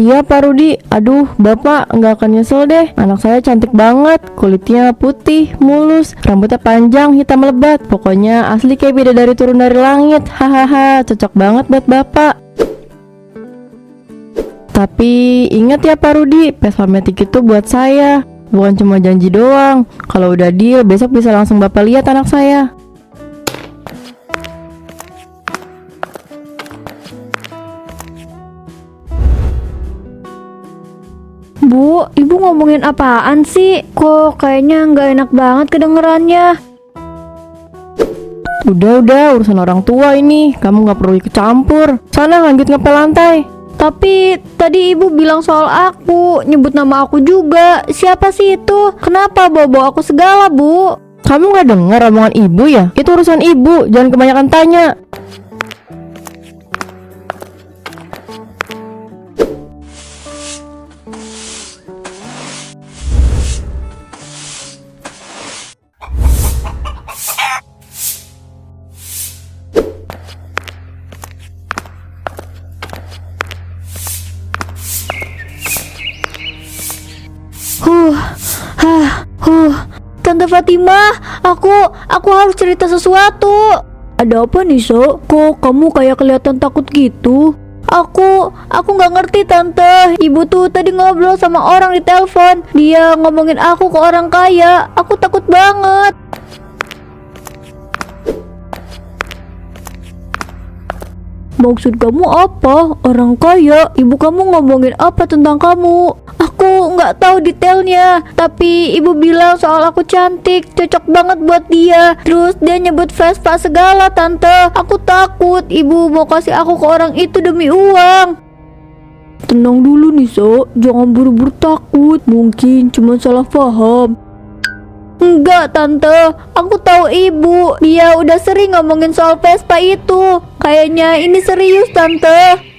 Iya Pak Rudi, aduh Bapak nggak akan nyesel deh. Anak saya cantik banget, kulitnya putih, mulus, rambutnya panjang, hitam lebat. Pokoknya asli kayak bidadari turun dari langit. Hahaha, cocok banget buat Bapak. Tapi ingat ya Pak Rudi, Vespa Matic itu buat saya, bukan cuma janji doang. Kalau udah deal, besok bisa langsung Bapak lihat anak saya. Bu, ibu ngomongin apaan sih? Kok kayaknya nggak enak banget kedengerannya. Udah, urusan orang tua ini, kamu nggak perlu ikut campur. Sana lanjut ngepel lantai. Tapi tadi ibu bilang soal aku, nyebut nama aku juga. Siapa sih itu? Kenapa bawa-bawa aku segala, Bu? Kamu nggak dengar omongan ibu ya? Itu urusan ibu, jangan kebanyakan tanya. Tante Fatimah, aku harus cerita sesuatu. Ada apa nih, So? Kok kamu kayak kelihatan takut gitu? Aku nggak ngerti tante. Ibu tuh tadi ngobrol sama orang di telepon. Dia ngomongin aku ke orang kaya. Aku takut banget. Maksud kamu apa? Orang kaya? Ibu kamu ngomongin apa tentang kamu? Aku nggak tahu detailnya, tapi ibu bilang soal aku cantik, cocok banget buat dia. Terus dia nyebut Vespa segala tante. Aku takut ibu mau kasih aku ke orang itu demi uang. Tenang dulu nih So, jangan buru-buru takut. Mungkin cuma salah paham. Enggak tante, aku tahu ibu. Dia udah sering ngomongin soal Vespa itu. Kayaknya ini serius tante.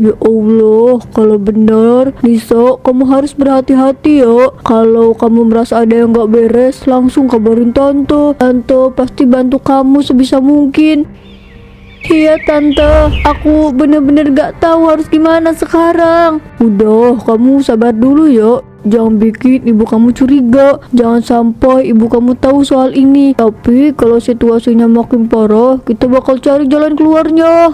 Ya Allah, kalau benar Nisa, kamu harus berhati-hati ya. Kalau kamu merasa ada yang gak beres, langsung kabarin tante. Tante pasti bantu kamu sebisa mungkin. Iya tante, aku bener-bener gak tahu harus gimana sekarang. Udah, kamu sabar dulu ya. Jangan bikin ibu kamu curiga. Jangan sampai ibu kamu tahu soal ini. Tapi kalau situasinya makin parah, kita bakal cari jalan keluarnya.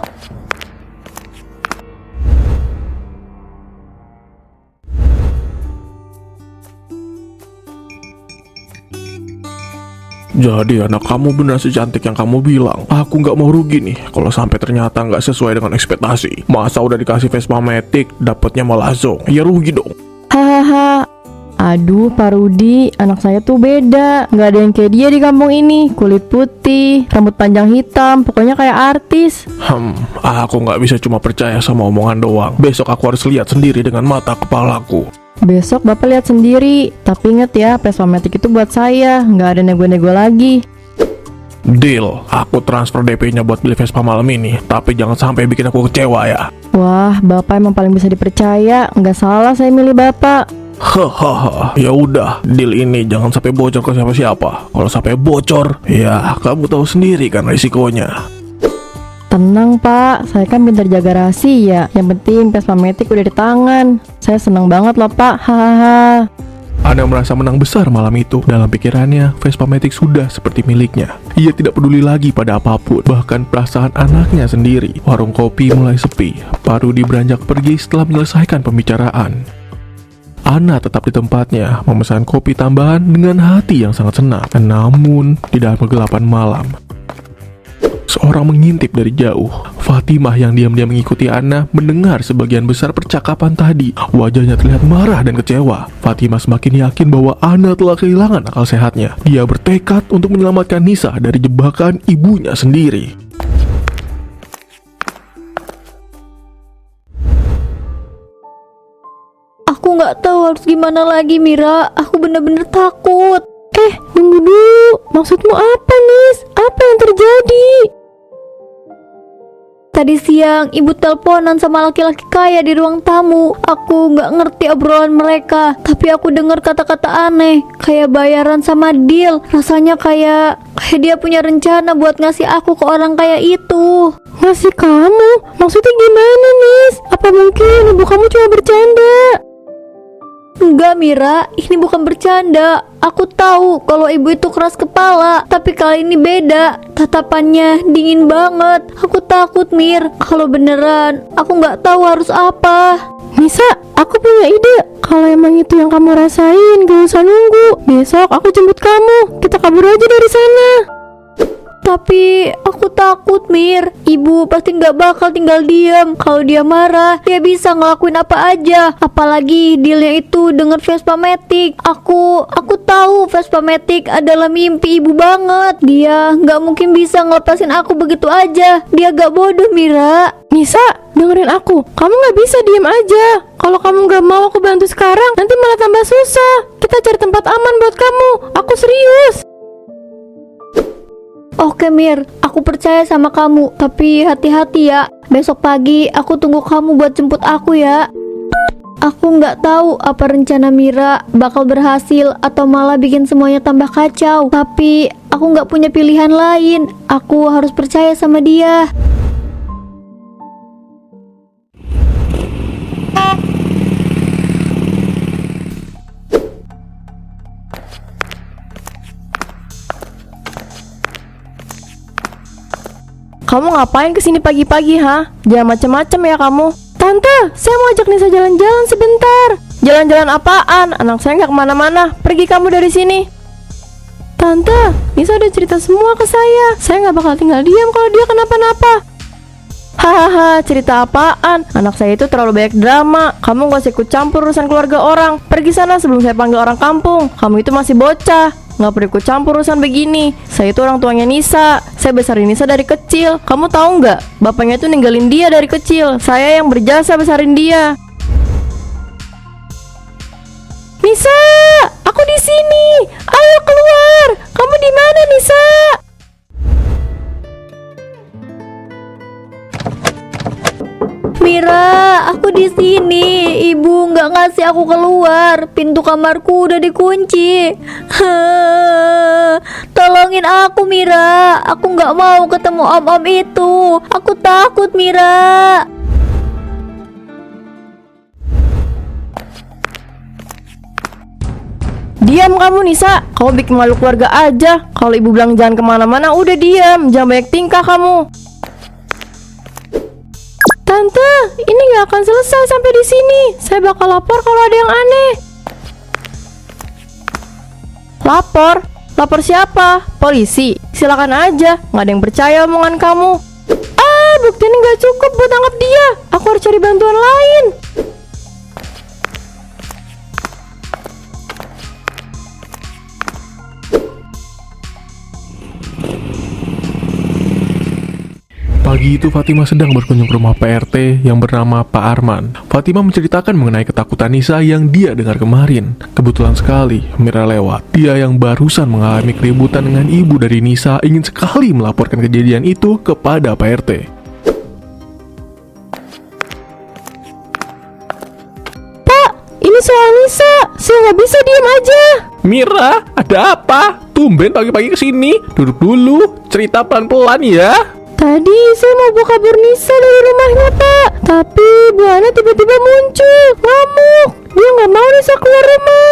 Jadi anak kamu benar secantik yang kamu bilang. Aku nggak mau rugi nih kalau sampai ternyata nggak sesuai dengan ekspektasi. Masa udah dikasih Vespa Matic, dapatnya malah Zong. Ya rugi dong. Hahaha. Aduh Pak Rudi, anak saya tuh beda. Nggak ada yang kayak dia di kampung ini. Kulit putih, rambut panjang hitam, pokoknya kayak artis. Aku nggak bisa cuma percaya sama omongan doang. Besok aku harus lihat sendiri dengan mata kepalaku. Besok Bapak lihat sendiri. Tapi inget ya, Vespa Matic itu buat saya. Nggak ada nego-nego lagi. Deal, aku transfer DP-nya buat beli Vespa malam ini. Tapi jangan sampai bikin aku kecewa ya. Wah, Bapak emang paling bisa dipercaya. Nggak salah saya milih Bapak. Hahaha, ya udah, deal ini jangan sampai bocor ke siapa-siapa. Kalau sampai bocor, ya kamu tahu sendiri kan risikonya. Tenang Pak, saya kan pintar jaga rahasia. Yang penting Vespa Matic udah di tangan. Saya senang banget loh Pak, hahaha. Ana merasa menang besar malam itu. Dalam pikirannya, Vespa Matic sudah seperti miliknya. Ia tidak peduli lagi pada apapun, bahkan perasaan anaknya sendiri. Warung kopi mulai sepi. Pak Rudi beranjak pergi setelah menyelesaikan pembicaraan. Ana tetap di tempatnya, memesan kopi tambahan dengan hati yang sangat senang. Namun, di dalam kegelapan malam, seorang mengintip dari jauh. Fatimah yang diam-diam mengikuti Ana mendengar sebagian besar percakapan tadi. Wajahnya terlihat marah dan kecewa. Fatimah semakin yakin bahwa Ana telah kehilangan akal sehatnya. Dia bertekad untuk menyelamatkan Nisa dari jebakan ibunya sendiri. Aku nggak tahu harus gimana lagi Mira. Aku bener-bener takut. Tunggu dulu. Maksudmu apa Nis? Apa yang terjadi? Tadi siang ibu teleponan sama laki-laki kaya di ruang tamu. Aku nggak ngerti obrolan mereka, tapi aku dengar kata-kata aneh, kayak bayaran sama deal. Rasanya kayak dia punya rencana buat ngasih aku ke orang kaya itu. Ngasih kamu? Maksudnya gimana Nis? Apa Apa mungkin ibu kamu cuma bercanda? Enggak Mira, ini bukan bercanda. Aku tahu kalau ibu itu keras kepala, tapi kali ini beda. Tatapannya dingin banget. Aku takut Mir, kalau beneran aku nggak tahu harus apa. Nisa, aku punya ide. Kalau emang itu yang kamu rasain, gak usah nunggu. Besok aku jemput kamu. Kita kabur aja dari sana. Tapi aku takut Mir, ibu pasti nggak bakal tinggal diam. Kalau dia marah, dia bisa ngelakuin apa aja. Apalagi dealnya itu dengan Vespa Matic. Aku tahu Vespa Matic adalah mimpi ibu banget. Dia nggak mungkin bisa ngelepasin aku begitu aja. Dia gak bodoh Mira. Nisa, dengerin aku. Kamu gak bisa diem aja. Kalau kamu gak mau aku bantu sekarang, nanti malah tambah susah. Kita cari tempat aman buat kamu. Aku serius. Oke Mir, aku percaya sama kamu. Tapi hati-hati ya. Besok pagi aku tunggu kamu buat jemput aku ya. Aku nggak tahu apa rencana Mira bakal berhasil atau malah bikin semuanya tambah kacau. Tapi aku nggak punya pilihan lain. Aku harus percaya sama dia. Kamu ngapain kesini pagi-pagi, ha? Jangan macem-macem ya kamu. Tante, saya mau ajak Nisa jalan-jalan sebentar. Jalan-jalan apaan? Anak saya nggak kemana-mana. Pergi kamu dari sini. Tante, Nisa udah cerita semua ke saya. Saya nggak bakal tinggal diam kalau dia kenapa-napa. Hahaha, cerita apaan? Anak saya itu terlalu banyak drama. Kamu gak usah ikut campur urusan keluarga orang. Pergi sana sebelum saya panggil orang kampung. Kamu itu masih bocah, nggak perlu ikut campur urusan begini. Saya itu orang tuanya Nisa. Saya besarin Nisa dari kecil. Kamu tahu nggak? Bapaknya itu ninggalin dia dari kecil. Saya yang berjasa besarin dia. Nisa, aku di sini. Ayo keluar. Kamu di mana, Nisa? Mira, aku di sini. Ibu nggak ngasih aku keluar. Pintu kamarku udah dikunci. Tolongin aku Mira. Aku nggak mau ketemu om-om itu. Aku takut Mira. Diam kamu Nisa. Kamu bikin malu keluarga aja. Kalau ibu bilang jangan kemana-mana, udah diam. Jangan banyak tingkah kamu. Tante, ini gak akan selesai sampai di sini. Saya bakal lapor kalau ada yang aneh. Lapor? Lapor siapa? Polisi? Silakan aja. Gak ada yang percaya omongan kamu. Bukti ini gak cukup buat tangkap dia. Aku harus cari bantuan lain. Pagi itu Fatimah sedang berkunjung ke rumah PRT yang bernama Pak Arman. Fatimah menceritakan mengenai ketakutan Nisa yang dia dengar kemarin. Kebetulan sekali Mira lewat. Dia yang barusan mengalami keributan dengan ibu dari Nisa ingin sekali melaporkan kejadian itu kepada Pak RT. Pak, ini soal Nisa. Saya nggak bisa diem aja. Mira, ada apa? Tumben pagi-pagi kesini. Duduk dulu, cerita pelan-pelan ya. Tadi saya mau bawa kabur Nisa dari rumahnya, Pak. Tapi Bu Ana tiba-tiba muncul, ngamuk. Dia nggak mau Nisa keluar rumah.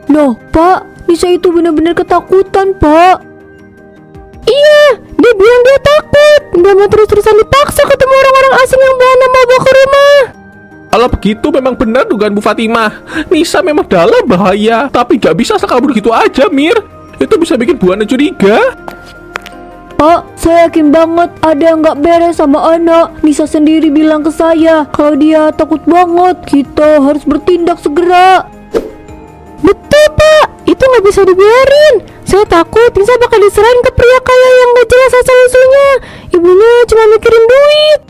Loh Pak, Nisa itu benar-benar ketakutan Pak. Iya, dia bilang dia takut. Nggak mau terus-terusan dipaksa ketemu orang-orang asing yang Bu Ana mau bawa ke rumah. Kalau begitu memang benar dugaan Bu Fatimah. Nisa memang dalam bahaya. Tapi gak bisa sekabur gitu aja, Mir. Itu bisa bikin Bu Ana curiga. Pak, saya yakin banget ada yang gak beres sama anak. Nisa sendiri bilang ke saya kalau dia takut banget. Kita harus bertindak segera. Betul, Pak. Itu nggak bisa dibiarin. Saya takut Nisa bakal diserahin ke pria kaya yang gak jelas asal-usulnya. Ibunya cuma mikirin duit.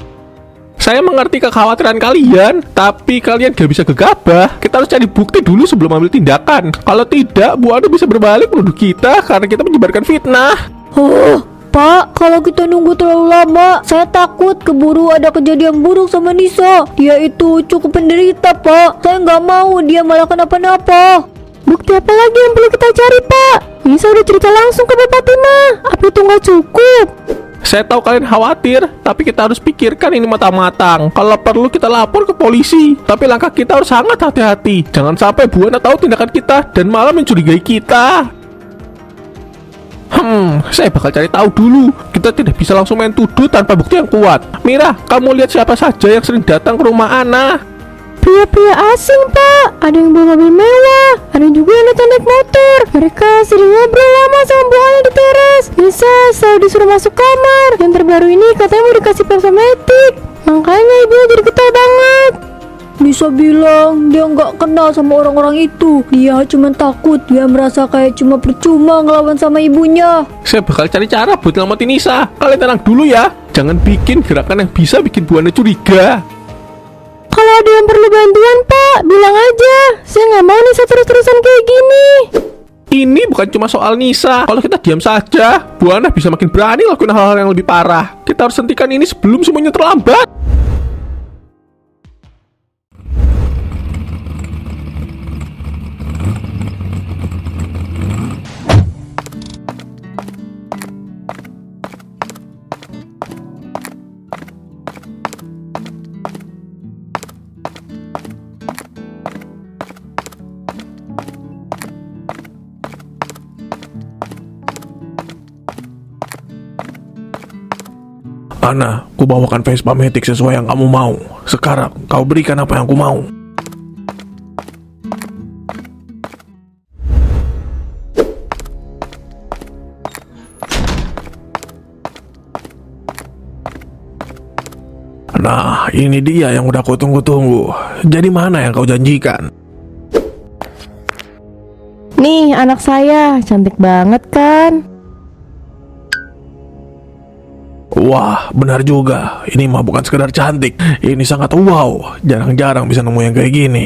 Saya mengerti kekhawatiran kalian, tapi kalian gak bisa gegabah. Kita harus cari bukti dulu sebelum ambil tindakan. Kalau tidak, Bu Ana bisa berbalik menuduh kita karena kita menyebarkan fitnah. Pak, kalau kita nunggu terlalu lama, saya takut keburu ada kejadian buruk sama Nisa. Dia itu cukup penderita, Pak. Saya nggak mau dia malah kenapa-napa. Bukti apa lagi yang perlu kita cari, Pak? Nisa udah cerita langsung ke Bapak Fatimah. Apa itu nggak cukup? Saya tahu kalian khawatir, tapi kita harus pikirkan ini matang-matang. Kalau perlu kita lapor ke polisi. Tapi langkah kita harus sangat hati-hati. Jangan sampai Bu Hana tahu tindakan kita dan malah mencurigai kita. Saya bakal cari tahu dulu. Kita tidak bisa langsung main tuduh tanpa bukti yang kuat. Mira, kamu lihat siapa saja yang sering datang ke rumah Ana? Pria-pria asing, Pak. Ada yang bawa mobil mewah, ada juga yang datang naik motor. Mereka sering ngobrol lama sama Bu Ana di teras. Bisa selalu disuruh masuk kamar. Yang terbaru ini katanya mau dikasih plasmatik. Makanya ibu jadi getah banget. Nisa bilang dia nggak kenal sama orang-orang itu. Dia cuma takut, dia merasa kayak cuma percuma ngelawan sama ibunya. Saya bakal cari cara buat nyelamatin Nisa. Kalian tenang dulu ya. Jangan bikin gerakan yang bisa bikin Bu Hana curiga. Kalau ada yang perlu bantuan, Pak, bilang aja. Saya nggak mau Nisa terus-terusan kayak gini. Ini bukan cuma soal Nisa. Kalau kita diam saja, Bu Hana bisa makin berani lakuin hal-hal yang lebih parah. Kita harus hentikan ini sebelum semuanya terlambat. Ana, ku bawakan Vespa Matic sesuai yang kamu mau. Sekarang, kau berikan apa yang ku mau. Nah, ini dia yang udah ku tunggu-tunggu. Jadi mana yang kau janjikan? Nih, anak saya. Cantik banget kan? Wah, benar juga. Ini mah bukan sekedar cantik. Ini sangat wow. Jarang-jarang bisa nemu yang kayak gini.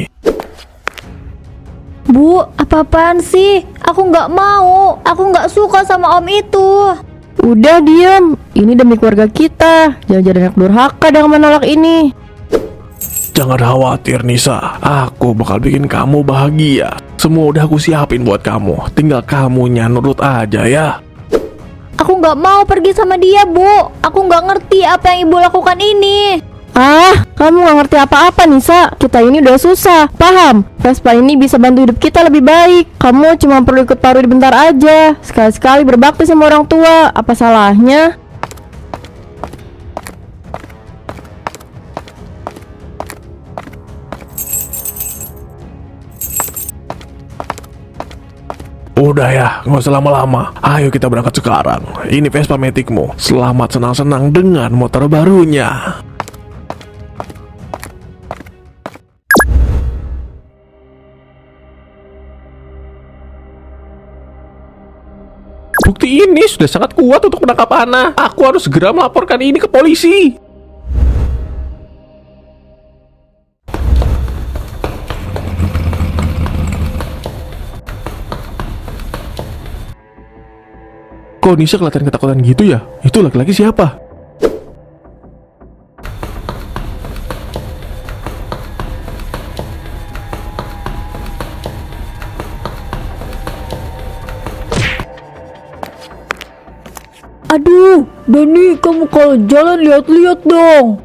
Bu, apa-apaan sih? Aku nggak mau. Aku nggak suka sama om itu. Udah diem. Ini demi keluarga kita. Jangan jadi anak durhaka dengan menolak ini. Jangan khawatir, Nisa. Aku bakal bikin kamu bahagia. Semua udah aku siapin buat kamu. Tinggal kamunya nurut aja ya. Aku nggak mau pergi sama dia, Bu. Aku nggak ngerti apa yang ibu lakukan ini. Ah, kamu gak ngerti apa-apa, Nisa. Kita ini udah susah, paham? Vespa ini bisa bantu hidup kita lebih baik. Kamu cuma perlu ikut parodi bentar aja. Sekali-sekali berbakti sama orang tua. Apa salahnya? Udah ya, nggak usah lama-lama. Ayo kita berangkat sekarang. Ini Vespa Maticmu. Selamat senang-senang dengan motor barunya. Bukti ini sudah sangat kuat untuk menangkap Ana. Aku harus segera melaporkan ini ke polisi. Kok Nisa kelihatan ketakutan gitu ya? Itu laki-laki siapa? Aduh, Dani, kamu kalau jalan lihat-lihat dong.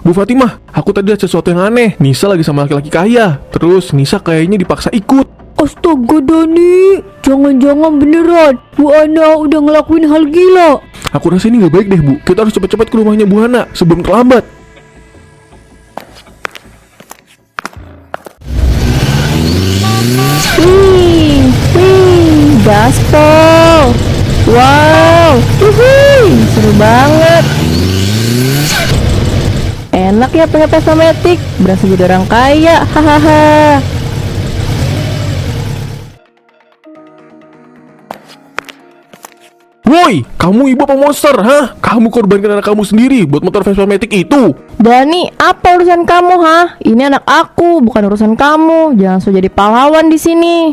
Bu Fatimah, aku tadi lihat sesuatu yang aneh. Nisa lagi sama laki-laki kaya. Terus Nisa kayaknya dipaksa ikut. Astaga, Dani, jangan-jangan beneran Bu Ana udah ngelakuin hal gila. Aku rasa ini gak baik deh, Bu. Kita harus cepat-cepat ke rumahnya Bu Hana sebelum terlambat. Wih, gaspol. Wow, seru banget. Enak ya punya Vespa Matic. Berasa jadi orang kaya, hahaha. Woi, kamu ibu apa monster, hah? Kamu korbankan anak kamu sendiri buat motor Vespa Matic itu. Dani, apa urusan kamu, ha? Ini anak aku, bukan urusan kamu. Jangan so jadi pahlawan di sini.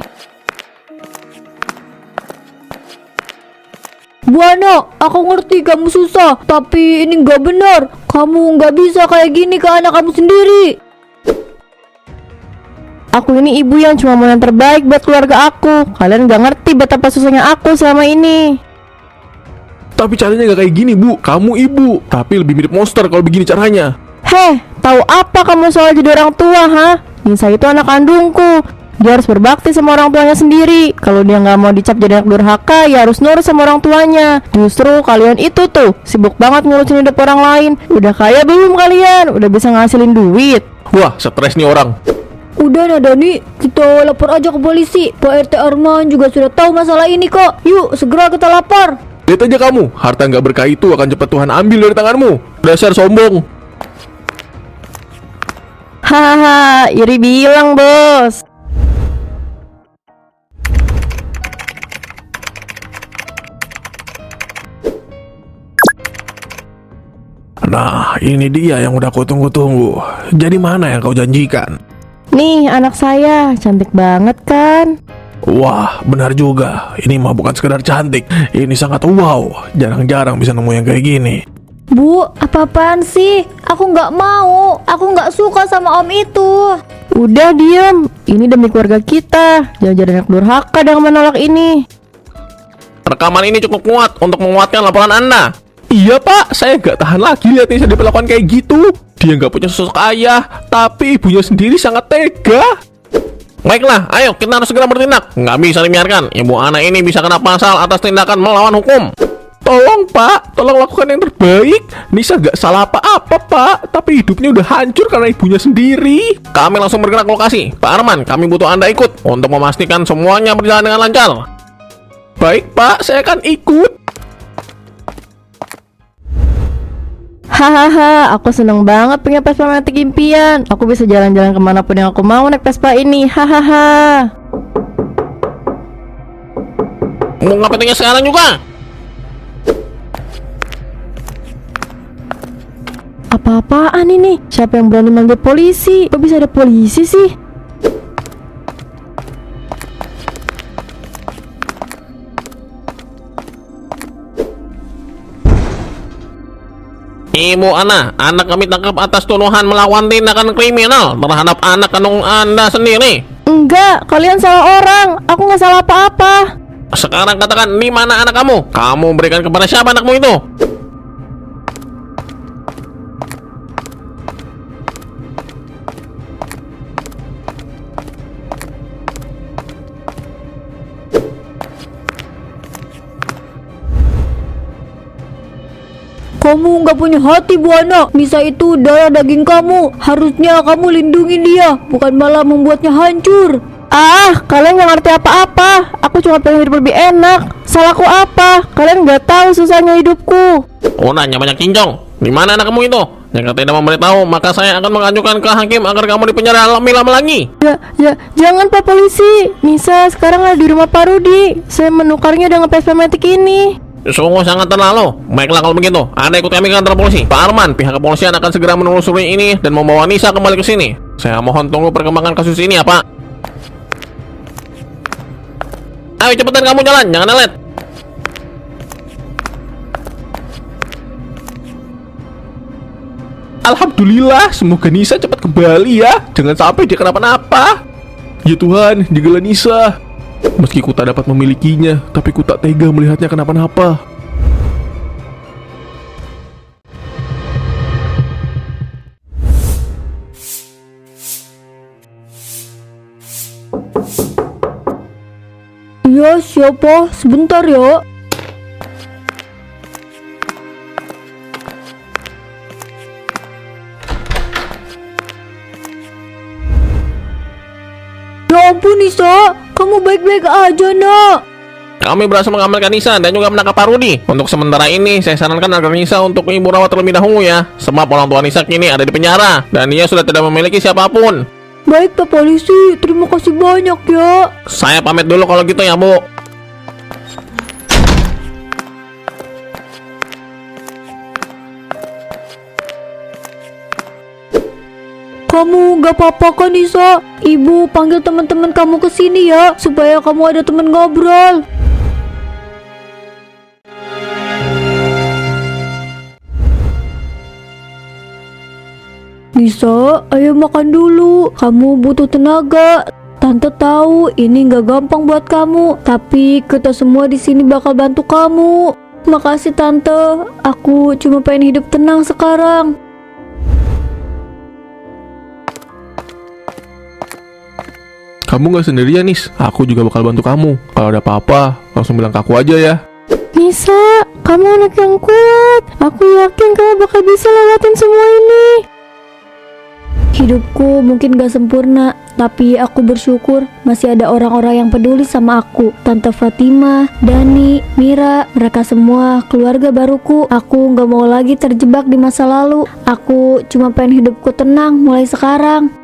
Bu Ana, aku ngerti kamu susah, tapi ini nggak benar. Kamu nggak bisa kayak gini ke anak kamu sendiri. Aku ini ibu yang cuma mau yang terbaik buat keluarga aku. Kalian gak ngerti betapa susahnya aku selama ini. Tapi caranya gak kayak gini, Bu. Kamu ibu, tapi lebih mirip monster kalau begini caranya. Heh, tahu apa kamu soal jadi orang tua, ha? Nisa itu anak kandungku. Dia harus berbakti sama orang tuanya sendiri. Kalau dia nggak mau dicap jadi anak durhaka, ya harus nurut sama orang tuanya. Justru kalian itu tuh sibuk banget ngurusin hidup orang lain. Udah kaya belum kalian? Udah bisa ngasilin duit? Wah, stres nih orang. Udah Nadani, kita lapor aja ke polisi. Pak RT Arman juga sudah tahu masalah ini kok. Yuk, segera kita lapor. Lihat aja kamu, harta nggak berkah itu akan cepat Tuhan ambil dari tanganmu. Dasar sombong. Hahaha, Iri bilang, bos. Nah, ini dia yang udah aku tunggu-tunggu. Jadi mana yang kau janjikan? Nih, anak saya cantik banget kan? Wah, benar juga. Ini mah bukan sekedar cantik. Ini sangat wow. Jarang-jarang bisa nemu yang kayak gini. Bu, apa-apaan sih? Aku nggak mau. Aku nggak suka sama om itu. Udah diem, ini demi keluarga kita. Jangan jadi anak durhaka dengan menolak ini. Rekaman ini cukup kuat untuk menguatkan laporan Anda. Iya Pak, saya gak tahan lagi lihat Nisa diperlakukan kayak gitu. Dia gak punya sosok ayah, tapi ibunya sendiri sangat tega. Baiklah, ayo kita harus segera bertindak. Nggak bisa dibiarkan, ibu anak ini bisa kena pasal atas tindakan melawan hukum. Tolong Pak, tolong lakukan yang terbaik. Nisa gak salah apa-apa Pak, tapi hidupnya udah hancur karena ibunya sendiri. Kami langsung bergerak ke lokasi. Pak Arman, kami butuh Anda ikut untuk memastikan semuanya berjalan dengan lancar. Baik Pak, saya akan ikut. Hahaha, aku seneng banget punya Vespa Matic impian. Aku bisa jalan-jalan kemanapun yang aku mau naik Vespa ini. Hahaha. Mau ngapain sekarang juga? Apa-apaan ini? Siapa yang berani manggil polisi? Kok bisa ada polisi sih? Ibu anak kami tangkap atas tuduhan melakukan tindakan kriminal terhadap anak kandung Anda sendiri. Enggak, kalian salah orang. Aku nggak salah apa-apa. Sekarang katakan, di mana anak kamu? Kamu berikan kepada siapa anakmu itu? Kamu nggak punya hati, Bu Anak. Nisa itu darah daging kamu. Harusnya kamu lindungi dia, bukan malah membuatnya hancur. Ah, kalian nggak ngerti apa-apa. Aku cuma pengen hidup lebih enak. Salahku apa? Kalian nggak tahu susahnya hidupku. Oh, nanya banyak cincong. Di mana anak kamu itu? Jika tidak memberitahu, maka saya akan mengajukan ke hakim agar kamu dipenjara lebih lama lagi. Ya, jangan Pak Polisi. Nisa sekarang ada di rumah Pak Rudi. Saya menukarnya dengan Vespa Matic ini. Sungguh sangat terlalu. Baiklah kalau begitu, Anda ikut kami ke kantor polisi. Pak Arman, pihak kepolisian akan segera menelusuri ini dan membawa Nisa kembali ke sini. Saya mohon tunggu perkembangan kasus ini ya Pak. Ayo cepetan kamu jalan, jangan lelet. Alhamdulillah, semoga Nisa cepat kembali ya. Jangan sampai dia kenapa-napa. Ya Tuhan, jagalah Nisa. Meski ku tak dapat memilikinya, tapi ku tak tega melihatnya kenapa-napa. Iya, siapa? Sebentar ya. Ya ampun Nisa, kamu baik-baik aja nak. Kami berhasil mengamankan Nisa dan juga menangkap Pak Rudi. Untuk sementara ini, saya sarankan agar Nisa untuk ibu rawat terlebih dahulu ya. Sebab orang tua Nisa kini ada di penjara dan dia sudah tidak memiliki siapapun. Baik Pak Polisi, terima kasih banyak ya. Saya pamit dulu kalau gitu ya Bu. Kamu gak apa-apa kan Nisa? Ibu panggil teman-teman kamu ke sini ya, supaya kamu ada teman ngobrol. Nisa, ayo makan dulu. Kamu butuh tenaga. Tante tahu ini gak gampang buat kamu, tapi kita semua di sini bakal bantu kamu. Makasih tante, aku cuma pengen hidup tenang sekarang. Kamu gak sendirian, Nis. Aku juga bakal bantu kamu. Kalau ada apa-apa, langsung bilang ke aku aja ya. Nisa, kamu anak yang kuat. Aku yakin kamu bakal bisa lewatin semua ini. Hidupku mungkin gak sempurna, tapi aku bersyukur masih ada orang-orang yang peduli sama aku. Tante Fatima, Dani, Mira, mereka semua keluarga baruku. Aku gak mau lagi terjebak di masa lalu. Aku cuma pengen hidupku tenang mulai sekarang.